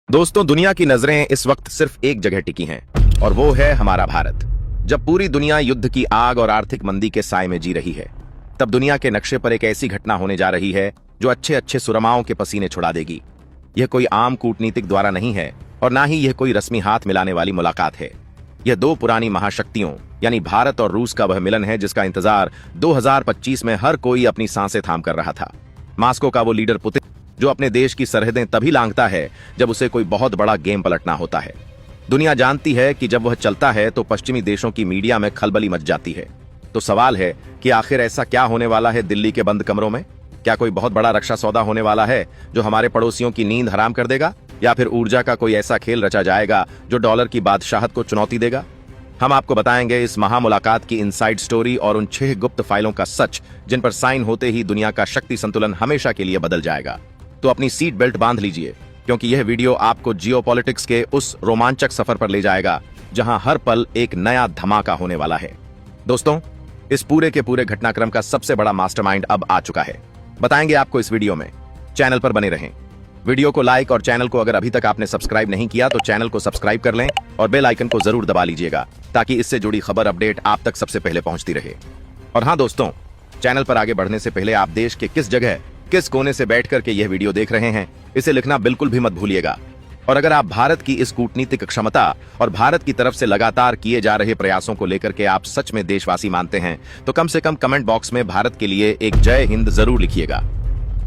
दोस्तों, दुनिया की नजरें इस वक्त सिर्फ एक जगह टिकी हैं और वो है हमारा भारत। जब पूरी दुनिया युद्ध की आग और आर्थिक मंदी के साए में जी रही है, तब दुनिया के नक्शे पर एक ऐसी घटना होने जा रही है जो अच्छे अच्छे सुरमाओं के पसीने छुड़ा देगी। यह कोई आम कूटनीतिक द्वारा नहीं है और ना ही यह कोई रस्मी हाथ मिलाने वाली मुलाकात है। यह दो पुरानी महाशक्तियों यानी भारत और रूस का वह मिलन है जिसका इंतजार 2025 में हर कोई अपनी सांसें थाम कर रहा था। मास्को का वो लीडर पुतिन जो अपने देश की सरहदें तभी लांघता है जब उसे कोई बहुत बड़ा गेम पलटना होता है। दुनिया जानती है कि जब वह चलता है तो पश्चिमी देशों की मीडिया में खलबली मच जाती है। तो सवाल है कि आखिर ऐसा क्या होने वाला है दिल्ली के बंद कमरों में? क्या कोई बहुत बड़ा रक्षा सौदा होने वाला है जो हमारे पड़ोसियों की नींद हराम कर देगा, या फिर ऊर्जा का कोई ऐसा खेल रचा जाएगा जो डॉलर की बादशाहत को चुनौती देगा? हम आपको बताएंगे इस महामुलाकात की इनसाइड स्टोरी और उन 6 गुप्त फाइलों का सच जिन पर साइन होते ही दुनिया का शक्ति संतुलन हमेशा के लिए बदल जाएगा। तो अपनी सीट बेल्ट बांध लीजिए, क्योंकि यह वीडियो आपको जियोपॉलिटिक्स के उस रोमांचक सफर पर ले जाएगा जहां हर पल एक नया धमाका होने वाला है। दोस्तों, इस पूरे के पूरे घटनाक्रम का सबसे बड़ा मास्टरमाइंड अब आ चुका है। बताएंगे आपको इस वीडियो में। चैनल पर बने रहें। वीडियो को लाइक और चैनल को अगर अभी तक आपने सब्सक्राइब नहीं किया तो चैनल को सब्सक्राइब कर लें और बेल आइकन को जरूर दबा लीजिएगा ताकि इससे जुड़ी खबर अपडेट आप तक सबसे पहले पहुंचती रहे। और हाँ दोस्तों, चैनल पर आगे बढ़ने से पहले आप देश के किस जगह किस कोने से बैठ करके यह वीडियो देख रहे हैं इसे लिखना बिल्कुल भी मत भूलिएगा। और अगर आप भारत की इस कूटनीतिक क्षमता और भारत की तरफ से लगातार किए जा रहे प्रयासों को लेकर के आप सच में देशवासी मानते हैं तो कम से कम कमेंट बॉक्स में भारत के लिए एक जय हिंद जरूर लिखिएगा।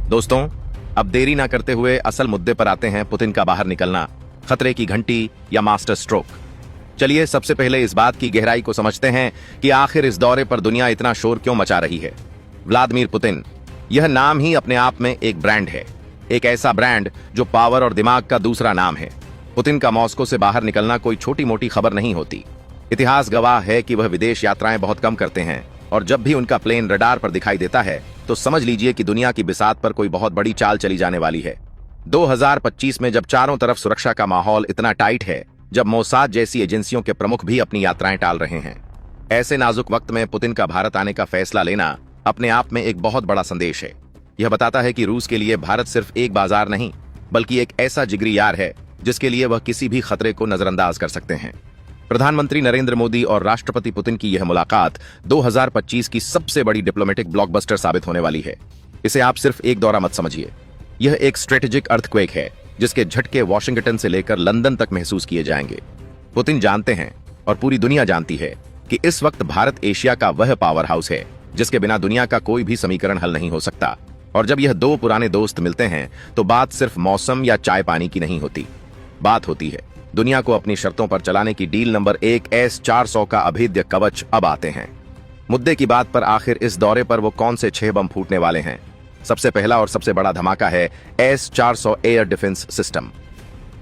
दोस्तों, अब देरी ना करते हुए असल मुद्दे पर आते हैं। पुतिन का बाहर निकलना, खतरे की घंटी या मास्टर स्ट्रोक। चलिए सबसे पहले इस बात की गहराई को समझते हैं कि आखिर इस दौरे पर दुनिया इतना शोर क्यों मचा रही है। व्लादिमीर पुतिन, यह नाम ही अपने आप में एक ब्रांड है, एक ऐसा ब्रांड जो पावर और दिमाग का दूसरा नाम है। पुतिन का मॉस्को से बाहर निकलना कोई छोटी मोटी खबर नहीं होती। इतिहास गवाह है कि वह विदेश यात्राएं बहुत कम करते हैं और जब भी उनका प्लेन रडार पर दिखाई देता है तो समझ लीजिए कि दुनिया की बिसात पर कोई बहुत बड़ी चाल चली जाने वाली है। 2025 में जब चारों तरफ सुरक्षा का माहौल इतना टाइट है, जब मोसाद जैसी एजेंसियों के प्रमुख भी अपनी यात्राएं टाल रहे हैं, ऐसे नाजुक वक्त में पुतिन का भारत आने का फैसला लेना अपने आप में एक बहुत बड़ा संदेश है। यह बताता है कि रूस के लिए भारत सिर्फ एक बाजार नहीं बल्कि एक ऐसा जिगरी यार है जिसके लिए वह किसी भी खतरे को नजरअंदाज कर सकते हैं। प्रधानमंत्री नरेंद्र मोदी और राष्ट्रपति पुतिन की यह मुलाकात 2025 की सबसे बड़ी डिप्लोमेटिक ब्लॉकबस्टर साबित होने वाली है। इसे आप सिर्फ एक दौरा मत समझिए, यह एक स्ट्रेटेजिक अर्थक्वेक है जिसके झटके वॉशिंगटन से लेकर लंदन तक महसूस किए जाएंगे। पुतिन जानते हैं और पूरी दुनिया जानती है कि इस वक्त भारत एशिया का वह पावर हाउस है जिसके बिना दुनिया का कोई भी समीकरण हल नहीं हो सकता। और जब यह दो पुराने दोस्त मिलते हैं तो बात सिर्फ मौसम या चाय पानी की नहीं होती, बात होती है दुनिया को अपनी शर्तों पर चलाने की डील नंबर 1 S-400 का अभेद्य कवच। अब आते हैं मुद्दे की बात पर। आखिर इस दौरे पर वो कौन से 6 बम फूटने वाले हैं? सबसे पहला और सबसे बड़ा धमाका है S-400 एयर डिफेंस सिस्टम।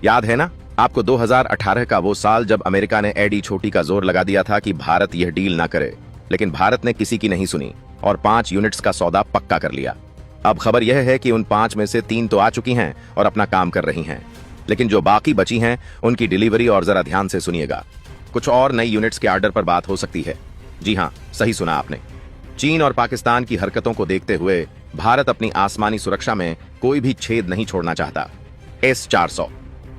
याद है ना आपको 2018 का वो साल जब अमेरिका ने एडी छोटी का जोर लगा दिया था कि भारत यह डील ना करे, लेकिन भारत ने किसी की नहीं सुनी और 5 यूनिट्स का सौदा पक्का कर लिया। अब खबर यह है कि उन 5 में से 3 तो आ चुकी हैं और अपना काम कर रही हैं, लेकिन जो बाकी बची हैं उनकी डिलीवरी और जरा ध्यान से सुनिएगा। कुछ और नई यूनिट्स के ऑर्डर पर बात हो सकती है। जी हां, सही सुना आपने। चीन और पाकिस्तान की हरकतों को देखते हुए भारत अपनी आसमानी सुरक्षा में कोई भी छेद नहीं छोड़ना चाहता। S-400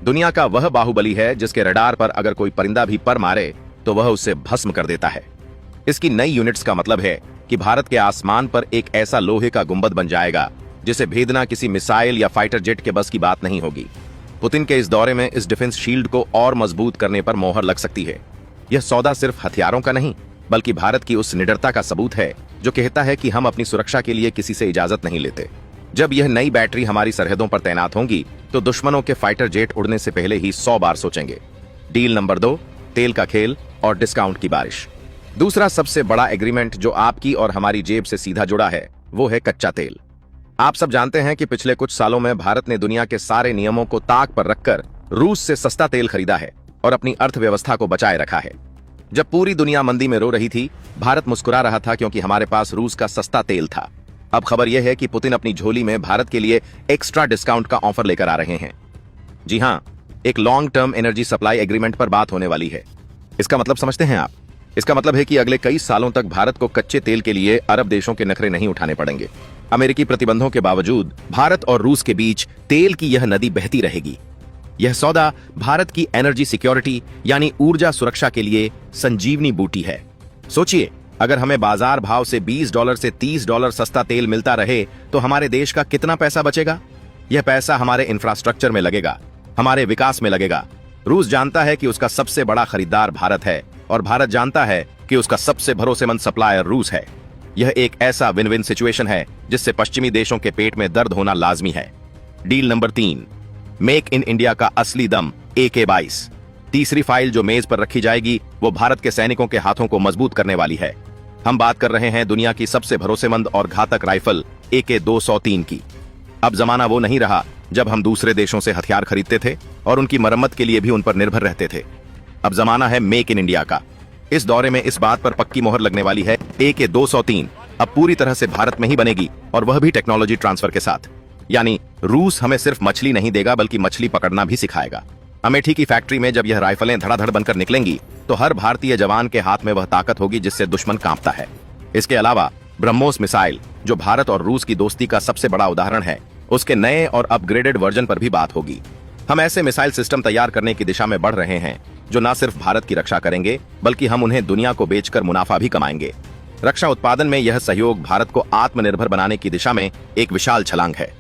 दुनिया का वह बाहुबली है जिसके रडार पर अगर कोई परिंदा भी पर मारे तो वह उसे भस्म कर देता है। इसकी नई यूनिट्स का मतलब है कि भारत के आसमान पर एक ऐसा लोहे का गुंबद बन जाएगा जिसे भेदना किसी मिसाइल या फाइटर जेट के बस की बात नहीं होगी। पुतिन के इस दौरे में इस डिफेंस शील्ड को और मजबूत करने पर मोहर लग सकती है। यह सौदा सिर्फ हथियारों का नहीं बल्कि भारत की उस निडरता का सबूत है जो कहता है कि हम अपनी सुरक्षा के लिए किसी से इजाजत नहीं लेते। जब यह नई बैटरी हमारी सरहदों पर तैनात होंगी तो दुश्मनों के फाइटर जेट उड़ने से पहले ही 100 बार सोचेंगे। डील नंबर 2 तेल का खेल और डिस्काउंट की बारिश। दूसरा सबसे बड़ा एग्रीमेंट जो आपकी और हमारी जेब से सीधा जुड़ा है वो है कच्चा तेल। आप सब जानते हैं कि पिछले कुछ सालों में भारत ने दुनिया के सारे नियमों को ताक पर रखकर रूस से सस्ता तेल खरीदा है और अपनी अर्थव्यवस्था को बचाए रखा है। जब पूरी दुनिया मंदी में रो रही थी, भारत मुस्कुरा रहा था क्योंकि हमारे पास रूस का सस्ता तेल था। अब खबर यह है कि पुतिन अपनी झोली में भारत के लिए एक्स्ट्रा डिस्काउंट का ऑफर लेकर आ रहे हैं। जी हां, एक long term energy supply agreement पर बात होने वाली है। इसका मतलब समझते हैं आप? इसका मतलब है कि अगले कई सालों तक भारत को कच्चे तेल के लिए अरब देशों के नखरे नहीं उठाने पड़ेंगे। अमेरिकी प्रतिबंधों के बावजूद भारत और रूस के बीच तेल की यह नदी बहती रहेगी। यह सौदा भारत की एनर्जी सिक्योरिटी यानी ऊर्जा सुरक्षा के लिए संजीवनी बूटी है। सोचिए, अगर हमें बाजार भाव से $20 से $30 सस्ता तेल मिलता रहे तो हमारे देश का कितना पैसा बचेगा। यह पैसा हमारे इंफ्रास्ट्रक्चर में लगेगा, हमारे विकास में लगेगा। रूस जानता है कि उसका सबसे बड़ा खरीदार भारत है और भारत जानता है कि उसका सबसे भरोसेमंद सप्लायर रूस है। यह एक ऐसा विन विन सिचुएशन है जिससे पश्चिमी देशों के पेट में दर्द होना लाजमी है। Deal number 3, make in India का असली दम AK-22। तीसरी फाइल जो मेज पर रखी जाएगी वो भारत के सैनिकों के हाथों को मजबूत करने वाली है। हम बात कर रहे हैं दुनिया की सबसे भरोसेमंद और घातक राइफल AK-203 की। अब जमाना वो नहीं रहा जब हम दूसरे देशों से हथियार खरीदते थे और उनकी मरम्मत के लिए भी उन पर निर्भर रहते थे। अब जमाना है मेक इन इंडिया का। इस दौरे में इस बात पर पक्की मोहर लगने वाली है, AK-203 अब पूरी तरह से भारत में ही बनेगी और वह भी टेक्नोलॉजी ट्रांसफर के साथ। यानी रूस हमें सिर्फ मछली नहीं देगा बल्कि मछली पकड़ना भी सिखाएगा। अमेठी की फैक्ट्री में जब यह राइफलें धड़ाधड़ बनकर निकलेंगी तो हर भारतीय जवान के हाथ में वह ताकत होगी जिससे दुश्मन कांपता है। इसके अलावा ब्रह्मोस मिसाइल, जो भारत और रूस की दोस्ती का सबसे बड़ा उदाहरण है, उसके नए और अपग्रेडेड वर्जन पर भी बात होगी। हम ऐसे मिसाइल सिस्टम तैयार करने की दिशा में बढ़ रहे हैं जो न सिर्फ भारत की रक्षा करेंगे बल्कि हम उन्हें दुनिया को बेचकर मुनाफा भी कमाएंगे। रक्षा उत्पादन में यह सहयोग भारत को आत्मनिर्भर बनाने की दिशा में एक विशाल छलांग है।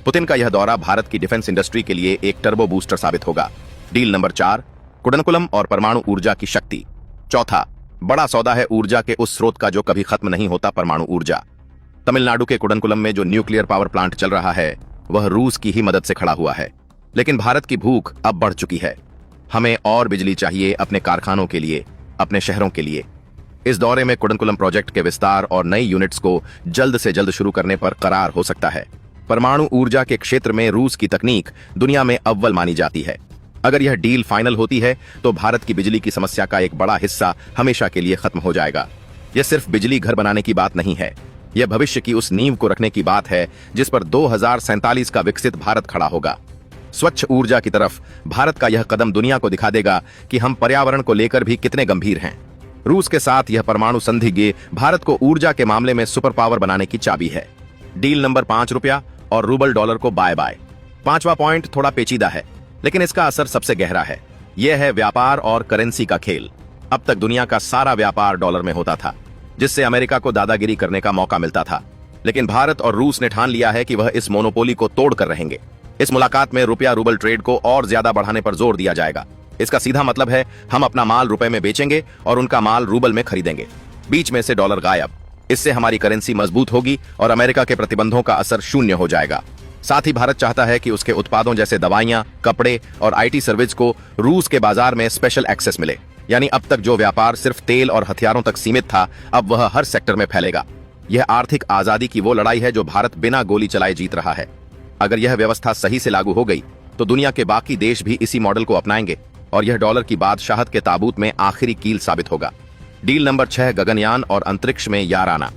पुतिन का यह दौरा भारत की डिफेंस इंडस्ट्री के लिए एक टर्बो बूस्टर साबित होगा। डील नंबर 4, कुडनकुलम और परमाणु ऊर्जा की शक्ति। चौथा बड़ा सौदा है ऊर्जा के उस स्रोत का जो कभी खत्म नहीं होता, परमाणु ऊर्जा। तमिलनाडु के कुडनकुलम में जो न्यूक्लियर पावर प्लांट चल रहा है वह रूस की ही मदद से खड़ा हुआ है। लेकिन भारत की भूख अब बढ़ चुकी है। हमें और बिजली चाहिए अपने कारखानों के लिए, अपने शहरों के लिए। इस दौरे में कुडनकुलम प्रोजेक्ट के विस्तार और नई यूनिट्स को जल्द से जल्द शुरू करने पर करार हो सकता है। परमाणु ऊर्जा के क्षेत्र में रूस की तकनीक दुनिया में अव्वल मानी जाती है। अगर यह डील फाइनल होती है तो भारत की बिजली की समस्या का एक बड़ा हिस्सा हमेशा के लिए खत्म हो जाएगा। यह सिर्फ बिजली घर बनाने की बात नहीं है, यह भविष्य की उस नींव को रखने की बात है जिस पर 2047 का विकसित भारत खड़ा होगा। स्वच्छ ऊर्जा की तरफ भारत का यह कदम दुनिया को दिखा देगा कि हम पर्यावरण को लेकर भी कितने गंभीर हैं। रूस के साथ यह परमाणु संधि भारत को ऊर्जा के मामले में सुपर पावर बनाने की चाबी है। डील नंबर 5, रुपया और रूबल डॉलर को बाय बाय। पांचवा पॉइंट थोड़ा पेचीदा है लेकिन इसका असर सबसे गहरा है। यह है व्यापार और करेंसी का खेल। अब तक दुनिया का सारा व्यापार डॉलर में होता था, जिससे अमेरिका को दादागिरी करने का मौका मिलता था। लेकिन भारत और रूस ने ठान लिया है कि वह इस मोनोपोली को तोड़ कर रहेंगे। इस मुलाकात में रुपया रूबल ट्रेड को और ज्यादा बढ़ाने पर जोर दिया जाएगा। इसका सीधा मतलब है हम अपना माल रुपए में बेचेंगे और उनका माल रूबल में खरीदेंगे। बीच में से डॉलर गायब। इससे हमारी करेंसी मजबूत होगी और अमेरिका के प्रतिबंधों का असर शून्य हो जाएगा। साथ ही भारत चाहता है कि उसके उत्पादों जैसे दवाइयां, कपड़े और IT सर्विस को रूस के बाजार में स्पेशल एक्सेस मिले। यानी अब तक जो व्यापार सिर्फ तेल और हथियारों तक सीमित था, अब वह हर सेक्टर में फैलेगा। यह आर्थिक आजादी की वो लड़ाई है जो भारत बिना गोली चलाए जीत रहा है। अगर यह व्यवस्था सही से लागू हो गई तो दुनिया के बाकी देश भी इसी मॉडल को अपनाएंगे और यह डॉलर की बादशाहत के ताबूत में आखिरी कील साबित होगा। डील नंबर 6, गगनयान और अंतरिक्ष में याराना।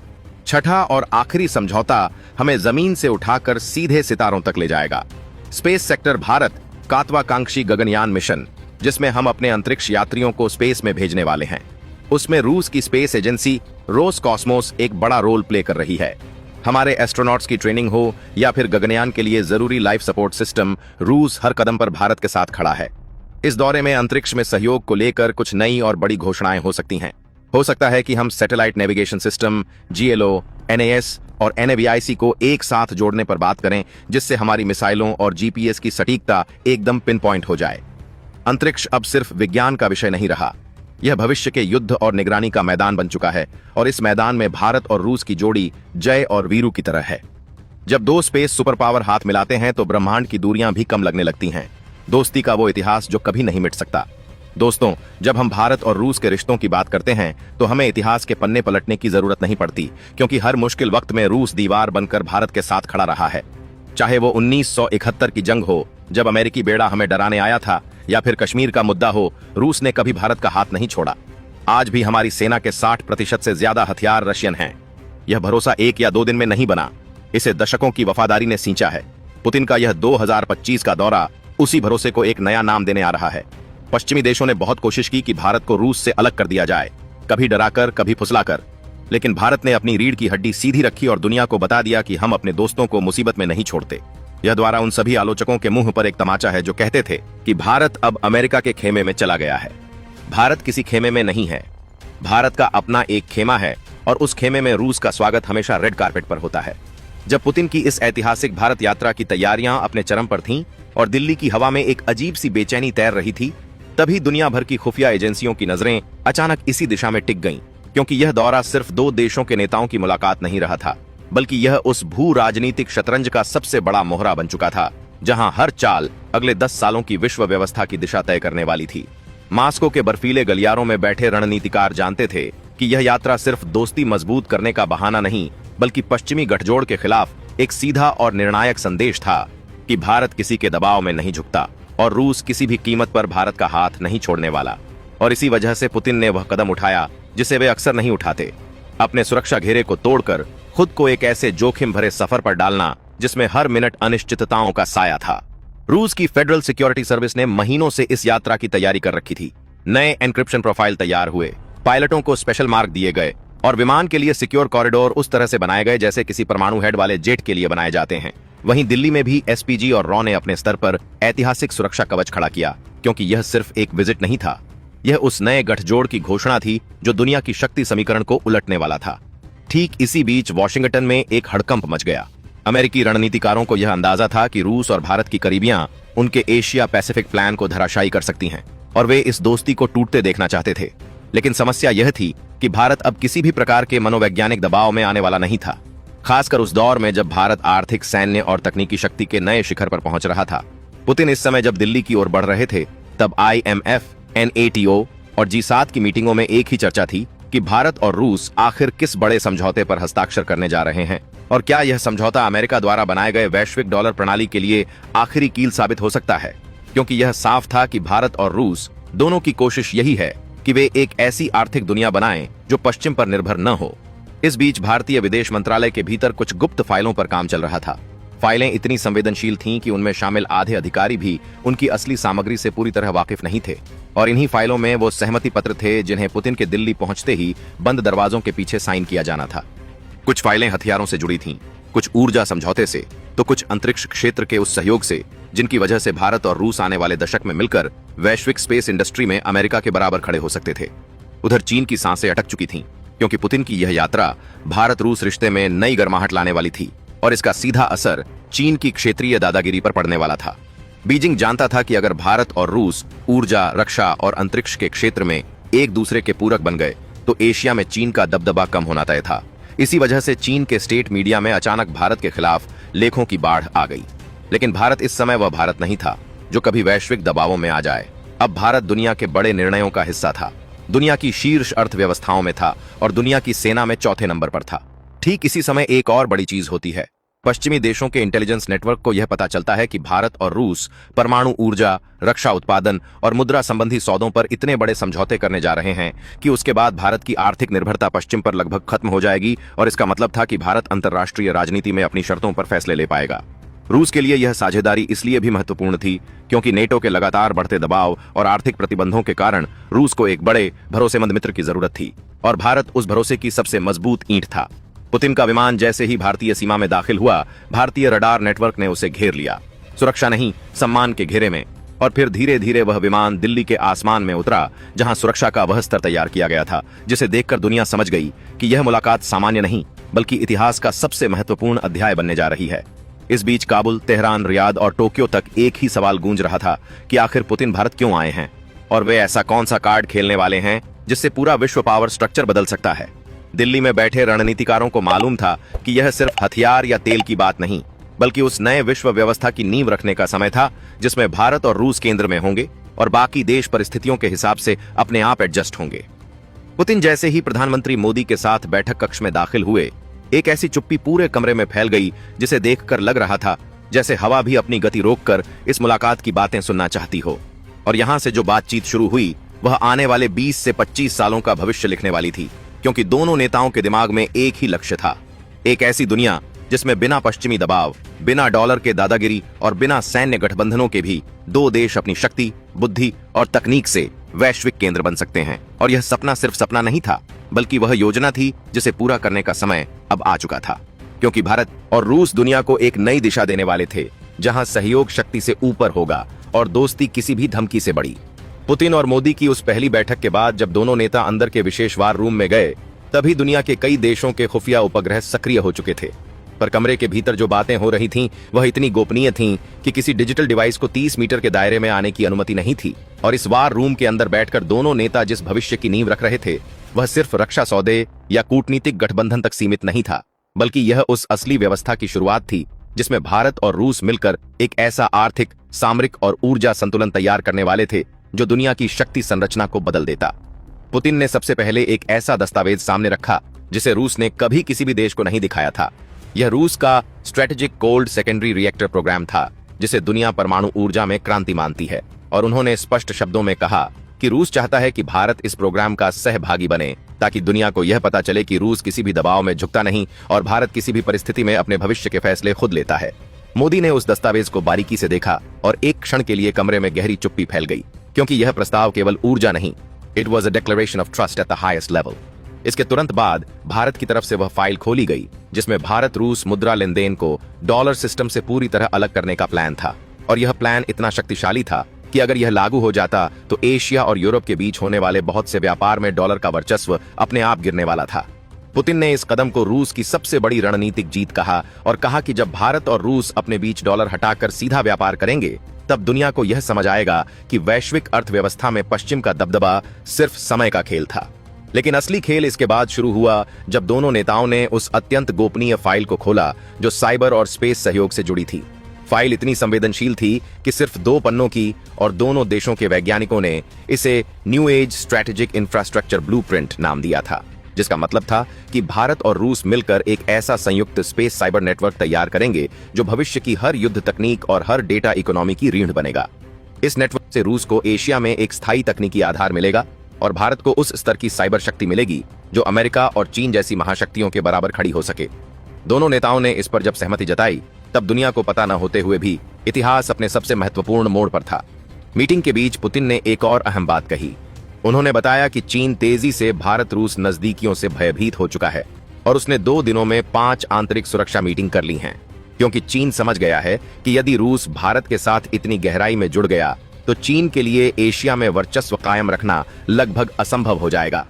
छठा और आखिरी समझौता हमें जमीन से उठाकर सीधे सितारों तक ले जाएगा। स्पेस सेक्टर भारत कात्वाकांक्षी गगनयान मिशन, जिसमें हम अपने अंतरिक्ष यात्रियों को स्पेस में भेजने वाले हैं, उसमें रूस की स्पेस एजेंसी रोसकॉस्मोस एक बड़ा रोल प्ले कर रही है। हमारे एस्ट्रोनॉट्स की ट्रेनिंग हो या फिर गगनयान के लिए जरूरी लाइफ सपोर्ट सिस्टम, रूस हर कदम पर भारत के साथ खड़ा है। इस दौरे में अंतरिक्ष में सहयोग को लेकर कुछ नई और बड़ी घोषणाएं हो सकती हैं। हो सकता है कि हम satellite navigation system, GLO, NAS और NAVIC को एक साथ जोड़ने पर बात करें, जिससे हमारी मिसाइलों और GPS की सटीकता एकदम पिन पॉइंट हो जाए। अंतरिक्ष अब सिर्फ विज्ञान का विषय नहीं रहा, यह भविष्य के युद्ध और निगरानी का मैदान बन चुका है और इस मैदान में भारत और रूस की जोड़ी जय और वीरू की तरह है। जब दो स्पेस सुपर पावर हाथ मिलाते हैं तो ब्रह्मांड की दूरियां भी कम लगने लगती हैं। दोस्ती का वो इतिहास जो कभी नहीं मिट सकता। दोस्तों, जब हम भारत और रूस के रिश्तों की बात करते हैं तो हमें इतिहास के पन्ने पलटने की जरूरत नहीं पड़ती, क्योंकि हर मुश्किल वक्त में रूस दीवार बनकर भारत के साथ खड़ा रहा है। चाहे वो 1971 की जंग हो जब अमेरिकी बेड़ा हमें डराने आया था, या फिर कश्मीर का मुद्दा हो, रूस ने कभी भारत का हाथ नहीं छोड़ा। आज भी हमारी सेना के 60% से ज्यादा हथियार रशियन हैं। यह भरोसा 1 या 2 दिन में नहीं बना, इसे दशकों की वफादारी ने सींचा है। पुतिन का यह 2025 का दौरा उसी भरोसे को एक नया नाम देने आ रहा है। पश्चिमी देशों ने बहुत कोशिश की कि भारत को रूस से अलग कर दिया जाए, कभी डराकर, कभी फुसलाकर, लेकिन भारत ने अपनी रीढ़ की हड्डी सीधी रखी और दुनिया को बता दिया कि हम अपने दोस्तों को मुसीबत में नहीं छोड़ते। यह द्वारा उन सभी आलोचकों के मुंह पर एक तमाचा है जो कहते थे कि भारत अब अमेरिका के खेमे में चला गया है। भारत किसी खेमे में नहीं है। भारत का अपना एक खेमा है और उस खेमे में रूस का स्वागत हमेशा रेड कारपेट पर होता है। जब पुतिन की इस ऐतिहासिक भारत यात्रा की तैयारियां अपने चरम पर थीं और दिल्ली की हवा में एक अजीब सी बेचैनी तैर रही थी, तभी दुनिया भर की खुफिया एजेंसियों की नजरें अचानक इसी दिशा में टिक गईं, क्योंकि यह दौरा सिर्फ दो देशों के नेताओं की मुलाकात नहीं रहा था, बल्कि यह उस भू राजनीतिक शतरंज का सबसे बड़ा मोहरा बन चुका था, जहां हर चाल अगले 10 सालों की विश्व व्यवस्था की दिशा तय करने वाली थी। मास्को के बर्फीले गलियारों में बैठे रणनीतिकार जानते थे कि यह यात्रा सिर्फ दोस्ती मजबूत करने का बहाना नहीं, बल्कि पश्चिमी गठजोड़ के खिलाफ एक सीधा और निर्णायक संदेश था कि भारत किसी के दबाव में नहीं झुकता और रूस किसी भी कीमत पर भारत का हाथ नहीं छोड़ने वाला। और इसी वजह से पुतिन ने वह कदम उठाया जिसे वे अक्सर नहीं उठाते, अपने सुरक्षा घेरे को तोड़कर खुद को एक ऐसे जोखिम भरे सफर पर डालना जिसमें हर मिनट अनिश्चितताओं का साया था। रूस की फेडरल सिक्योरिटी सर्विस ने महीनों से इस यात्रा की तैयारी कर रखी थी। नए एन्क्रिप्शन प्रोफाइल तैयार हुए, पायलटों को स्पेशल मार्क दिए गए और विमान के लिए सिक्योर कॉरिडोर उस तरह से बनाए गए जैसे किसी परमाणु हेड वाले जेट के लिए बनाए जाते हैं। वहीं दिल्ली में भी एसपीजी और रॉ ने अपने स्तर पर ऐतिहासिक सुरक्षा कवच खड़ा किया, क्योंकि यह सिर्फ एक विजिट नहीं था, यह उस नए गठजोड़ की घोषणा थी जो दुनिया की शक्ति समीकरण को उलटने वाला था। ठीक इसी बीच वॉशिंगटन में एक हड़कंप मच गया। अमेरिकी रणनीतिकारों को यह अंदाजा था कि रूस और भारत की करीबियां उनके एशिया पैसिफिक प्लान को धराशायी कर सकती हैं और वे इस दोस्ती को टूटते देखना चाहते थे। लेकिन समस्या यह थी कि भारत अब किसी भी प्रकार के मनोवैज्ञानिक दबाव में आने वाला नहीं था, खासकर उस दौर में जब भारत आर्थिक, सैन्य और तकनीकी शक्ति के नए शिखर पर पहुंच रहा था। पुतिन इस समय जब दिल्ली की ओर बढ़ रहे थे, तब IMF, NATO और G7 की मीटिंगों में एक ही चर्चा थी कि भारत और रूस आखिर किस बड़े समझौते पर हस्ताक्षर करने जा रहे हैं और क्या यह समझौता अमेरिका द्वारा बनाए गए वैश्विक डॉलर प्रणाली के लिए आखिरी कील साबित हो सकता है, क्योंकि यह साफ था कि भारत और रूस दोनों की कोशिश यही है कि वे एक ऐसी आर्थिक दुनिया बनाएं जो पश्चिम पर निर्भर न हो। इस बीच भारतीय विदेश मंत्रालय के भीतर कुछ गुप्त फाइलों पर काम चल रहा था। फाइलें इतनी संवेदनशील थीं कि उनमें शामिल आधे अधिकारी भी उनकी असली सामग्री से पूरी तरह वाकिफ नहीं थे, और इन्हीं फाइलों में वो सहमति पत्र थे जिन्हें पुतिन के दिल्ली पहुंचते ही बंद दरवाजों के पीछे साइन किया जाना था। कुछ फाइलें हथियारों से जुड़ी थीं, कुछ ऊर्जा समझौते से, तो कुछ अंतरिक्ष क्षेत्र के उस सहयोग से जिनकी वजह से भारत और रूस आने वाले दशक में मिलकर वैश्विक स्पेस इंडस्ट्री में अमेरिका के बराबर खड़े हो सकते थे। उधर चीन की सांसें अटक चुकी थीं, क्योंकि पुतिन की यह यात्रा भारत रूस रिश्ते में नई गर्माहट लाने वाली थी और इसका सीधा असर चीन की क्षेत्रीय दादागिरी पर पड़ने वाला था। बीजिंग जानता था कि अगर भारत और रूस ऊर्जा, रक्षा और अंतरिक्ष के क्षेत्र में एक दूसरे के पूरक बन गए तो एशिया में चीन का दबदबा कम होना तय था। इसी वजह से चीन के स्टेट मीडिया में अचानक भारत के खिलाफ लेखों की बाढ़ आ गई। लेकिन भारत इस समय वह भारत नहीं था जो कभी वैश्विक दबावों में आ जाए। अब भारत दुनिया के बड़े निर्णयों का हिस्सा था, दुनिया की शीर्ष अर्थव्यवस्थाओं में था और दुनिया की सेना में चौथे नंबर पर था। ठीक इसी समय एक और बड़ी चीज होती है। पश्चिमी देशों के इंटेलिजेंस नेटवर्क को यह पता चलता है कि भारत और रूस परमाणु ऊर्जा, रक्षा उत्पादन और मुद्रा संबंधी सौदों पर इतने बड़े समझौते करने जा रहे हैं कि उसके बाद भारत की आर्थिक निर्भरता पश्चिम पर लगभग खत्म हो जाएगी, और इसका मतलब था कि भारत अंतर्राष्ट्रीय राजनीति में अपनी शर्तों पर फैसले ले पाएगा। रूस के लिए यह साझेदारी इसलिए भी महत्वपूर्ण थी क्योंकि नेटो के लगातार बढ़ते दबाव और आर्थिक प्रतिबंधों के कारण रूस को एक बड़े भरोसेमंद मित्र की जरूरत थी, और भारत उस भरोसे की सबसे मजबूत ईंट था। पुतिन का विमान जैसे ही भारतीय सीमा में दाखिल हुआ, भारतीय रडार नेटवर्क ने उसे घेर लिया, सुरक्षा नहीं, सम्मान के घेरे में। और फिर धीरे धीरे वह विमान दिल्ली के आसमान में उतरा, जहां सुरक्षा का वह स्तर तैयार किया गया था जिसे देखकर दुनिया समझ गई कि यह मुलाकात सामान्य नहीं बल्कि इतिहास का सबसे महत्वपूर्ण अध्याय बनने जा रही है। इस बीच काबुल, तेहरान, रियाद और टोक्यो तक एक ही सवाल गूंज रहा था कि आखिर पुतिन भारत क्यों आए हैं और वे ऐसा कौन सा कार्ड खेलने वाले हैं जिससे पूरा विश्व पावर स्ट्रक्चर बदल सकता है। दिल्ली में बैठे रणनीतिकारों को मालूम था कि यह सिर्फ हथियार या तेल की बात नहीं, बल्कि उस नए विश्व व्यवस्था की नींव रखने का समय था जिसमें भारत और रूस केंद्र में होंगे और बाकी देश परिस्थितियों के हिसाब से अपने आप एडजस्ट होंगे। पुतिन जैसे ही प्रधानमंत्री मोदी के साथ बैठक कक्ष में दाखिल हुए, एक ऐसी चुप्पी पूरे कमरे में फैल गई जिसे देखकर लग रहा था जैसे हवा भी अपनी गति रोककर इस मुलाकात की बातें सुनना चाहती हो। और यहां से जो बातचीत शुरू हुई वह आने वाले 20 से 25 सालों का भविष्य लिखने वाली थी, क्योंकि दोनों नेताओं के दिमाग में एक ही लक्ष्य था, एक ऐसी दुनिया जिसमें बिना पश्चिमी दबाव, बिना डॉलर के दादागिरी और बिना सैन्य गठबंधनों के भी दो देश अपनी शक्ति, बुद्धि और तकनीक से वैश्विक केंद्र बन सकते हैं। और यह सपना सिर्फ सपना नहीं था, बल्कि वह योजना थी जिसे पूरा करने का समय अब आ चुका था, क्योंकि भारत और रूस दुनिया को एक नई दिशा देने वाले थे जहां सहयोग शक्ति से ऊपर होगा और दोस्ती किसी भी धमकी से बड़ी। पुतिन और मोदी की उस पहली बैठक के बाद जब दोनों नेता अंदर के विशेष वार रूम में गए, तभी दुनिया के कई देशों के खुफिया उपग्रह सक्रिय हो चुके थे। पर कमरे के भीतर जो बातें हो रही थीं, वह इतनी गोपनीय थीं कि किसी डिजिटल डिवाइस को 30 मीटर के दायरे में आने की अनुमति नहीं थी। और इस वार रूम के अंदर बैठकर दोनों नेता जिस भविष्य की नींव रख रहे थे, वह सिर्फ रक्षा सौदे या कूटनीतिक गठबंधन तक सीमित नहीं था, बल्कि यह उस असली व्यवस्था की शुरुआत थी जिसमें भारत और रूस मिलकर एक ऐसा आर्थिक, सामरिक और ऊर्जा संतुलन तैयार करने वाले थे जो दुनिया की शक्ति संरचना को बदल देता। पुतिन ने सबसे पहले एक ऐसा दस्तावेज सामने रखा जिसे रूस ने कभी किसी भी देश को नहीं दिखाया था। यह रूस का strategic cold secondary reactor programme था, जिसे दुनिया परमाणु ऊर्जा में क्रांति मानती है। और उन्होंने स्पष्ट शब्दों में कहा कि रूस चाहता है कि भारत इस प्रोग्राम का सहभागी बने, ताकि दुनिया को यह पता चले कि रूस किसी भी दबाव में झुकता नहीं और भारत किसी भी परिस्थिति में अपने भविष्य के फैसले खुद लेता है। मोदी ने उस दस्तावेज को बारीकी से देखा और एक क्षण के लिए कमरे में गहरी चुप्पी फैल गई, क्योंकि यह प्रस्ताव केवल ऊर्जा नहीं, it was a declaration of trust at the highest level. इसके तुरंत बाद भारत की तरफ से वह फाइल खोली गई जिसमें भारत रूस मुद्रा लेन देन को डॉलर सिस्टम से पूरी तरह अलग करने का प्लान था। और यह प्लान इतना शक्तिशाली था कि अगर यह लागू हो जाता तो एशिया और यूरोप के बीच होने वाले बहुत से व्यापार में डॉलर का वर्चस्व अपने आप गिरने वाला था। पुतिन ने इस कदम को रूस की सबसे बड़ी रणनीतिक जीत कहा और कहा कि जब भारत और रूस अपने बीच डॉलर हटाकर सीधा व्यापार करेंगे, तब दुनिया को यह समझ आएगा कि वैश्विक अर्थव्यवस्था में पश्चिम का दबदबा सिर्फ समय का खेल था। लेकिन असली खेल इसके बाद शुरू हुआ, जब दोनों नेताओं ने उस अत्यंत गोपनीय फाइल को खोला जो साइबर और स्पेस सहयोग से जुड़ी थी। फाइल इतनी संवेदनशील थी कि सिर्फ 2 पन्नों की, और दोनों देशों के वैज्ञानिकों ने इसे new age strategic infrastructure blueprint नाम दिया था, जिसका मतलब था कि भारत और रूस मिलकर एक ऐसा संयुक्त स्पेस साइबर नेटवर्क तैयार करेंगे जो भविष्य की हर युद्ध तकनीक और हर डेटा इकोनॉमी की रीढ़ बनेगा। इस नेटवर्क से रूस को एशिया में एक स्थायी तकनीकी आधार मिलेगा और भारत को उस स्तर की साइबर शक्ति मिलेगी जो अमेरिका और चीन जैसी महाशक्तियों के बराबर खड़ी हो सके। दोनों नेताओं ने इस पर जब सहमति जताई, तब दुनिया को पता न होते हुए भी इतिहास अपने सबसे महत्वपूर्ण मोड़ पर था। मीटिंग के बीच पुतिन ने एक और अहम बात कही। उन्होंने बताया कि चीन तेजी से भारत रूस नजदीकियों से भयभीत हो चुका है और उसने 2 दिनों में 5 आंतरिक सुरक्षा मीटिंग कर ली हैं, क्योंकि चीन समझ गया है कि यदि रूस भारत के साथ इतनी गहराई में जुड़ गया तो चीन के लिए एशिया में वर्चस्व कायम रखना लगभग असंभव हो जाएगा।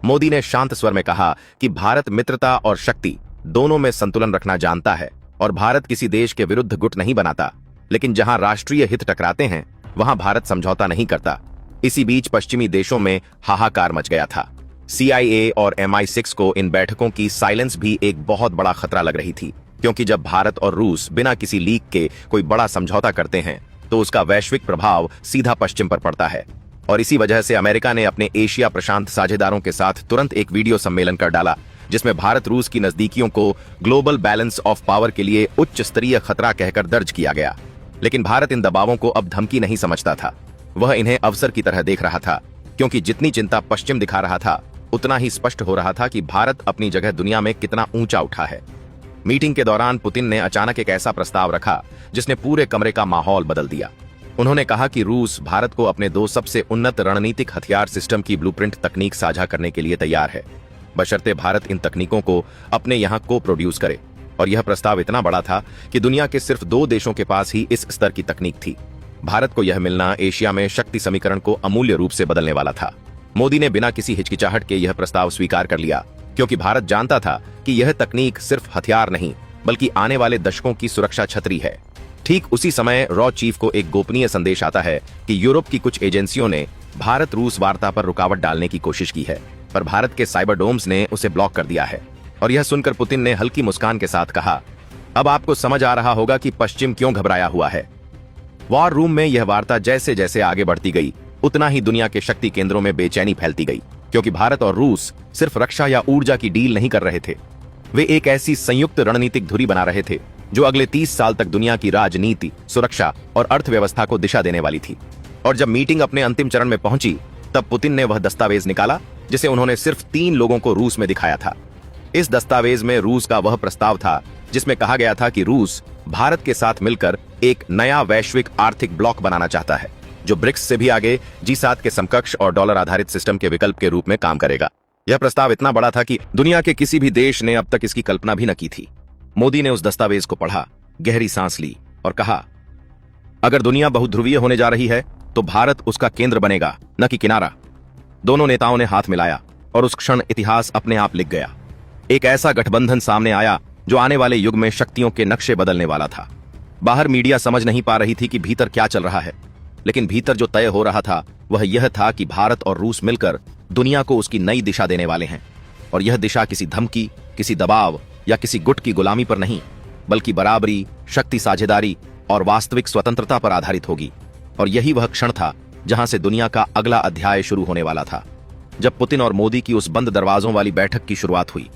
मोदी ने शांत स्वर में कहा कि भारत मित्रता और शक्ति दोनों में संतुलन रखना जानता है और भारत किसी देश के विरुद्ध गुट नहीं बनाता, लेकिन जहां राष्ट्रीय हित टकराते हैं वहां भारत समझौता नहीं करता। इसी बीच पश्चिमी देशों में हाहाकार मच गया था। CIA और MI6 को इन बैठकों की साइलेंस भी एक बहुत बड़ा खतरा लग रही थी, क्योंकि जब भारत और रूस बिना किसी लीक के कोई बड़ा समझौता करते हैं तो उसका वैश्विक प्रभाव सीधा पश्चिम पर पड़ता है। और इसी वजह से अमेरिका ने अपने एशिया प्रशांत साझेदारों के साथ तुरंत एक वीडियो सम्मेलन कर डाला, जिसमें भारत रूस की नजदीकियों को ग्लोबल बैलेंस ऑफ पावर के लिए उच्च स्तरीय खतरा कहकर दर्ज किया गया। लेकिन भारत इन दबावों को अब धमकी नहीं समझता था, वह इन्हें अवसर की तरह देख रहा था, क्योंकि जितनी चिंता पश्चिम दिखा रहा था, उतना ही स्पष्ट हो रहा था कि भारत अपनी जगह दुनिया में कितना ऊंचा उठा है। मीटिंग के दौरान पुतिन ने अचानक एक ऐसा प्रस्ताव रखा जिसने पूरे कमरे का माहौल बदल दिया। उन्होंने कहा कि रूस भारत को अपने 2 सबसे उन्नत रणनीतिक हथियार सिस्टम की ब्लूप्रिंट तकनीक साझा करने के लिए तैयार है, बशर्ते भारत इन तकनीकों को अपने यहाँ को प्रोड्यूस करे। और यह प्रस्ताव इतना बड़ा था कि दुनिया के सिर्फ 2 देशों के पास ही इस स्तर की तकनीक थी। भारत को यह मिलना एशिया में शक्ति समीकरण को अमूल्य रूप से बदलने वाला था। मोदी ने बिना किसी हिचकिचाहट के यह प्रस्ताव स्वीकार कर लिया, क्योंकि भारत जानता था कि यह तकनीक सिर्फ हथियार नहीं, बल्कि आने वाले दशकों की सुरक्षा छतरी है। ठीक उसी समय रॉ चीफ को एक गोपनीय संदेश आता है कि यूरोप की कुछ एजेंसियों ने भारत रूस वार्ता पर रुकावट डालने की कोशिश की है, पर भारत के साइबर डोम्स ने उसे ब्लॉक कर दिया है। और यह सुनकर पुतिन ने हल्की मुस्कान के साथ कहा, अब आपको समझ आ रहा होगा कि पश्चिम क्यों घबराया हुआ है। वॉर रूम में यह वार्ता जैसे जैसे आगे बढ़ती गई, उतना ही दुनिया के शक्ति केंद्रों में बेचैनी फैलती गई, क्योंकि भारत और रूस सिर्फ रक्षा या ऊर्जा की डील नहीं कर रहे थे, वे एक ऐसी संयुक्त रणनीतिक धुरी बना रहे थे जो अगले 30 साल तक दुनिया की राजनीति, सुरक्षा और अर्थव्यवस्था को दिशा देने वाली थी। और जब मीटिंग अपने अंतिम चरण में पहुंची, तब पुतिन ने वह दस्तावेज निकाला जिसे उन्होंने सिर्फ 3 लोगों को रूस में दिखाया था। इस दस्तावेज में रूस का वह प्रस्ताव था जिसमें कहा गया था कि रूस भारत के साथ मिलकर एक नया वैश्विक आर्थिक ब्लॉक बनाना चाहता है, जो ब्रिक्स से भी आगे G7 के समकक्ष और डॉलर आधारित सिस्टम के विकल्प के रूप में काम करेगा। यह प्रस्ताव इतना बड़ा था कि दुनिया के किसी भी देश ने अब तक इसकी कल्पना भी न की थी। मोदी ने उस दस्तावेज को पढ़ा, गहरी सांस ली और कहा, अगर दुनिया बहुध्रुवीय होने जा रही है तो भारत उसका केंद्र बनेगा, न कि किनारा। दोनों नेताओं ने हाथ मिलाया और उस क्षण इतिहास अपने आप लिख गया। एक ऐसा गठबंधन सामने आया जो आने वाले युग में शक्तियों के नक्शे बदलने वाला था। बाहर मीडिया समझ नहीं पा रही थी कि भीतर क्या चल रहा है, लेकिन भीतर जो तय हो रहा था वह यह था कि भारत और रूस मिलकर दुनिया को उसकी नई दिशा देने वाले हैं। और यह दिशा किसी धमकी, किसी दबाव या किसी गुट की गुलामी पर नहीं, बल्कि बराबरी, शक्ति साझेदारी और वास्तविक स्वतंत्रता पर आधारित होगी। और यही वह क्षण था जहां से दुनिया का अगला अध्याय शुरू होने वाला था। जब पुतिन और मोदी की उस बंद दरवाजों वाली बैठक की शुरुआत हुई,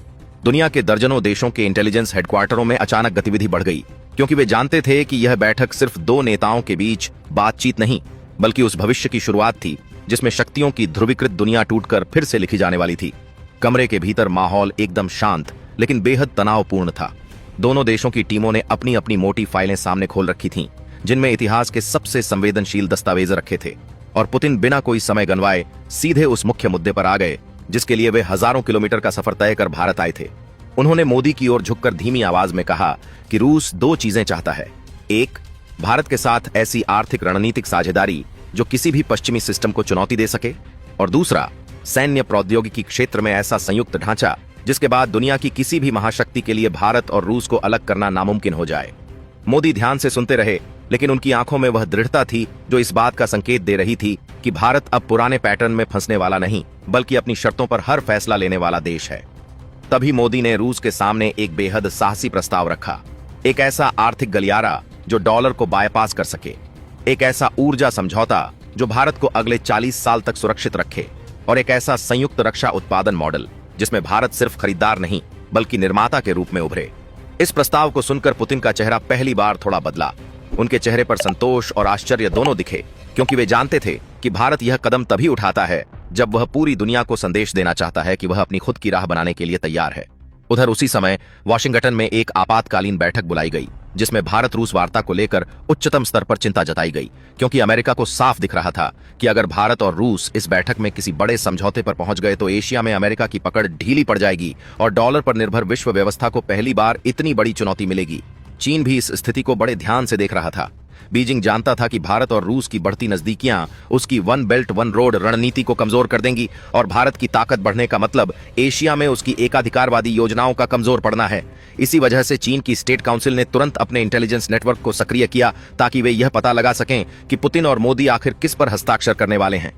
दुनिया के दर्जनों देशों के इंटेलिजेंस हेडक्वार्टरों में अचानक गतिविधि बढ़ गई, क्योंकि वे जानते थे कि यह बैठक सिर्फ दो नेताओं के बीच बातचीत नहीं, बल्कि उस भविष्य की शुरुआत थी जिसमें शक्तियों की ध्रुवीकृत दुनिया टूटकर फिर से लिखी जाने वाली थी। कमरे के भीतर माहौल एकदम शांत लेकिन बेहद तनावपूर्ण था। दोनों देशों की टीमों ने अपनी अपनी मोटी फाइलें सामने खोल रखी थीं, जिनमें इतिहास के सबसे संवेदनशील दस्तावेज रखे थे। और पुतिन बिना कोई समय गंवाए सीधे उस मुख्य मुद्दे पर आ गए जिसके लिए वे हजारों किलोमीटर का सफर तय कर भारत आए थे। उन्होंने मोदी की ओर झुककर धीमी आवाज में कहा कि रूस दो चीजें चाहता है। एक, भारत के साथ ऐसी आर्थिक रणनीतिक साझेदारी जो किसी भी पश्चिमी सिस्टम को चुनौती दे सके, और दूसरा, सैन्य प्रौद्योगिकी क्षेत्र में ऐसा संयुक्त ढांचा जिसके बाद दुनिया की किसी भी महाशक्ति के लिए भारत और रूस को अलग करना नामुमकिन हो जाए। मोदी ध्यान से सुनते रहे, लेकिन उनकी आंखों में वह दृढ़ता थी जो इस बात का संकेत दे रही थी कि भारत अब पुराने पैटर्न में फंसने वाला नहीं, बल्कि अपनी शर्तों पर हर फैसला लेने वाला देश है। तभी मोदी ने रूस के सामने एक बेहद साहसी प्रस्ताव रखा। एक ऐसा आर्थिक गलियारा जो डॉलर को बायपास कर सके, एक ऐसा ऊर्जा समझौता जो भारत को अगले 40 साल तक सुरक्षित रखे, और एक ऐसा संयुक्त रक्षा उत्पादन मॉडल जिसमें भारत सिर्फ खरीदार नहीं बल्कि निर्माता के रूप में उभरे। इस प्रस्ताव को सुनकर पुतिन का चेहरा पहली बार थोड़ा बदला। उनके चेहरे पर संतोष और आश्चर्य दोनों दिखे, क्योंकि वे जानते थे कि भारत यह कदम तभी उठाता है जब वह पूरी दुनिया को संदेश देना चाहता है कि वह अपनी खुद की राह बनाने के लिए तैयार है। उधर उसी समय वाशिंगटन में एक आपातकालीन बैठक बुलाई गई, जिसमें भारत रूस वार्ता को लेकर उच्चतम स्तर पर चिंता जताई गई, क्योंकि अमेरिका को साफ दिख रहा था कि अगर भारत और रूस इस बैठक में किसी बड़े समझौते पर पहुंच गए तो एशिया में अमेरिका की पकड़ ढीली पड़ जाएगी और डॉलर पर निर्भर विश्व व्यवस्था को पहली बार इतनी बड़ी चुनौती मिलेगी। चीन भी इस स्थिति को बड़े ध्यान से देख रहा था। बीजिंग जानता था कि भारत और रूस की बढ़ती नजदीकियां उसकी वन बेल्ट वन रोड रणनीति को कमजोर कर देंगी, और भारत की ताकत बढ़ने का मतलब एशिया में उसकी एकाधिकारवादी योजनाओं का कमजोर पड़ना है। इसी वजह से चीन की स्टेट काउंसिल ने तुरंत अपने इंटेलिजेंस नेटवर्क को सक्रिय किया ताकि वे यह पता लगा सकें कि पुतिन और मोदी आखिर किस पर हस्ताक्षर करने वाले हैं।